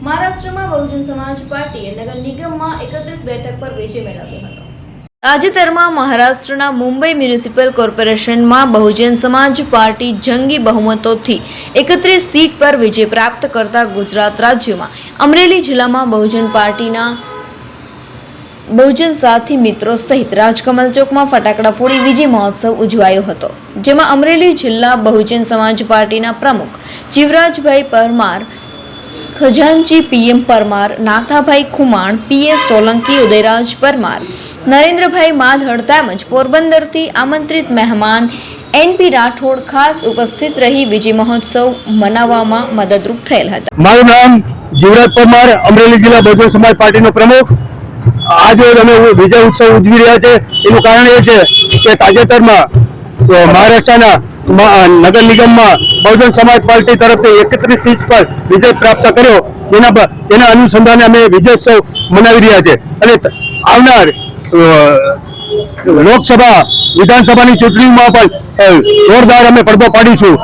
મહારાષ્ટ્રમાં બહુજન સમાજ પાર્ટીએ નગર નિગમમાં 31 બેઠક પર વિજય મેળવ્યો હતો। તાજેતરમાં મહારાષ્ટ્રના મુંબઈ મ્યુનિસિપલ કોર્પોરેશનમાં બહુજન સમાજ પાર્ટી જંગી બહુમતોથી 31 સીટ પર વિજય પ્રાપ્ત કરતા ગુજરાત રાજ્યમાં અમરેલી જિલ્લામાં બહુજન પાર્ટીના બહુજન સાથી મિત્રો સહિત રાજકમલ ચોકમાં ફટાકડા ફોડી વિજય મહોત્સવ ઉજવાયો હતો, જેમાં અમરેલી જિલ્લા બહુજન સમાજ પાર્ટીના પ્રમુખ જીવરાજભાઈ પરમાર, ખજાનચી પીએમ પરમાર, નાથાભાઈ ખુમાણ, પીએસ સોલંકી, ઉદયરાજ પરમાર, નરેન્દ્રભાઈ માધડ તેમજ પોરબંદરથી આમંત્રિત મહેમાન એનપી રાઠોડ ખાસ ઉપસ્થિત રહી વિજય મહોત્સવ મનાવવામાં મદદરૂપ થયેલ હતા। મારું નામ જીવરાજ પરમાર, અમરેલી જિલ્લા બહુજન સમાજ પાર્ટીનો પ્રમુખ। આજે અમે વિજય ઉત્સવ ઉજવી રહ્યા છે। એનું કારણ એ છે કે તાજેતરમાં મહારાષ્ટ્રના નગર નિગમમાં બહુજન સમાજ પાર્ટી તરફથી 31 સીટ પર વિજય પ્રાપ્ત કર્યો। એના અનુસંધાને અમે વિજયોત્સવ મનાવી રહ્યા છે અને આવનાર લોકસભા વિધાનસભાની ચૂંટણીમાં પણ જોરદાર અમે પડદો પાડીશું।